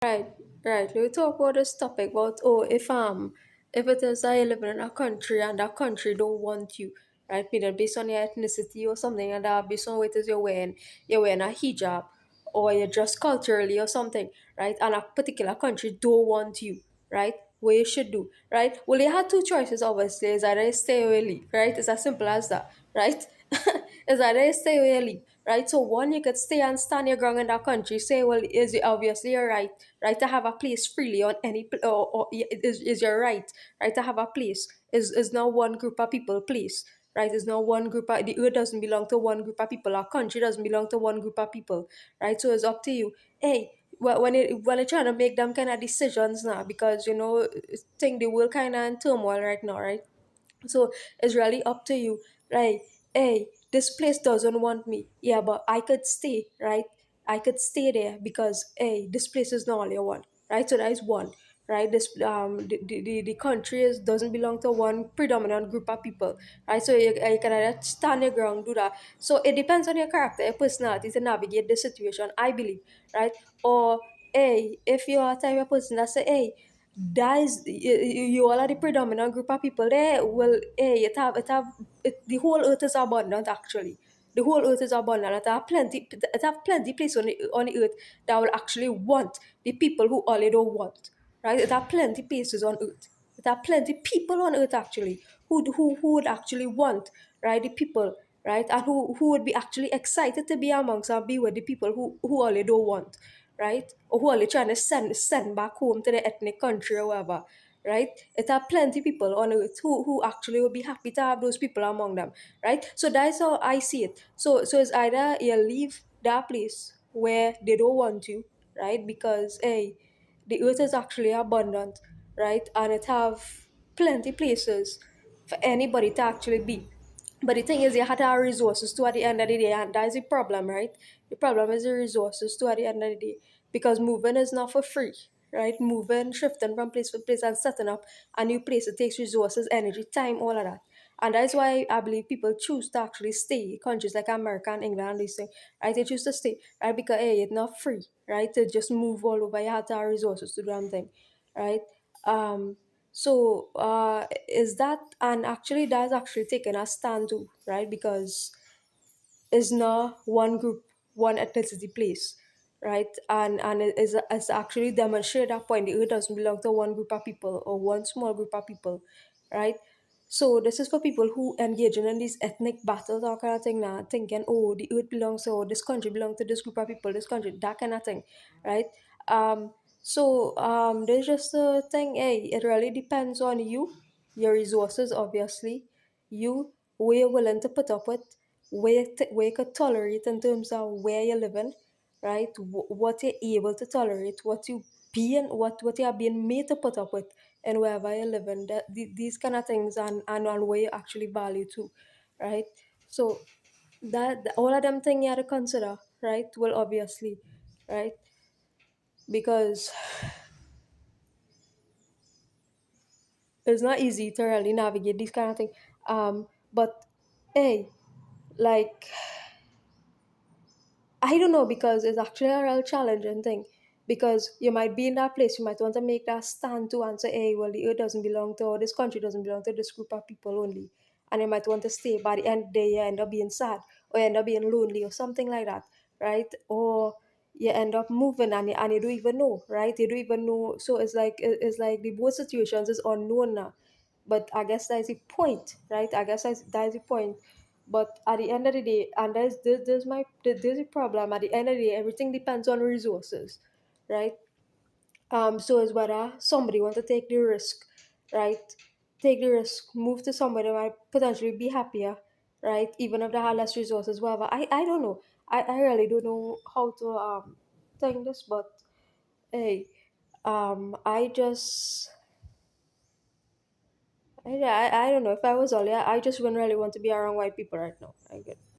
Right, right. We talk about this topic about, if it is that you live in a country and that country don't want you, right? Either based on your ethnicity or something like that, based on what it is you're wearing a hijab, or you're dressed culturally or something, right? And a particular country don't want you, right? What you should do, right? Well, you had two choices, obviously. Is either you stay or you leave, right? It's as simple as that, right? It's either you stay or you leave, right? So one, you could stay and stand your ground in that country. Say, well, is it obviously your right to have a place freely on or is your right to have a place. Is now one group of people place, right? Is now one group of the earth doesn't belong to one group of people. Our country doesn't belong to one group of people, right? So it's up to you. Hey, when you're trying to make them kind of decisions now, because think the world kind of in turmoil right now, right? So it's really up to you, right? Hey, this place doesn't want me. Yeah, but I could stay, right? I could stay there because hey, this place is not all you want, right? So that is one, right? This the country doesn't belong to one predominant group of people, right? So you can either stand your ground, do that. So it depends on your character, your personality to navigate the situation, I believe, right? Or hey, if you are a type of person that say, hey, that is you all are the predominant group of people there. Well, hey, the whole earth is abundant actually. The whole earth is abundant. It have plenty place on the earth that will actually want the people who all they don't want. Right? It have plenty places on earth. It have plenty people on earth actually who would actually want, right, the people, right, and who would be actually excited to be amongst and be with the people who all they don't want, right? Or who are trying to send back home to the ethnic country or whatever, right? It are plenty people on earth who actually would be happy to have those people among them, right? So that's how I see it. So it's either you leave that place where they don't want you, right? Because hey, the earth is actually abundant, right? And it have plenty places for anybody to actually be. But the thing is, you had to have resources too at the end of the day, and that is the problem, right? The problem is the resources too at the end of the day, because moving is not for free, right? Moving, shifting from place to place, and setting up a new place, it takes resources, energy, time, all of that. And that's why I believe people choose to actually stay. Countries like America and England and these things, right? They choose to stay, right? Because hey, it's not free, right? To just move all over, you have to have resources to do damn thing, right? Is that, and actually that's actually taken a stand too, right? Because it's not one group, one ethnicity place, right? And it's actually demonstrate that point the earth doesn't belong to one group of people or one small group of people, right? So this is for people who engaging in these ethnic battles or kind of thing now, thinking, oh, the earth belongs to, or this country belongs to this group of people, this country, that kind of thing, right? There's just a thing, hey, it really depends on you, your resources, obviously, you, where you're willing to put up with, where you could tolerate in terms of where you're living, right? What you're able to tolerate, what you are being made to put up with, and wherever you're living. These kind of things, and where you actually value too, right? So all of them things you have to consider, right? Well, obviously, right? Because it's not easy to really navigate these kind of things. But hey, like I don't know, because it's actually a real challenging thing. Because you might be in that place, you might want to make that stand to and say, hey, well, the earth doesn't belong to, or this country doesn't belong to this group of people only. And you might want to stay. By the end of the day, you end up being sad, or you end up being lonely, or something like that, right? Or you end up moving and you don't even know, right? You don't even know. So it's like the both situations is unknown now. But I guess that's the point, right? I guess that's the point. But at the end of the day, and there's a problem. At the end of the day, everything depends on resources, right? So it's whether somebody want to take the risk, right? Take the risk, move to somewhere that might potentially be happier, right? Even if they have less resources, whatever. I don't know. I really don't know how to think this, but hey, I just I don't know. If I was Ollie, I just wouldn't really want to be around white people right now. I get.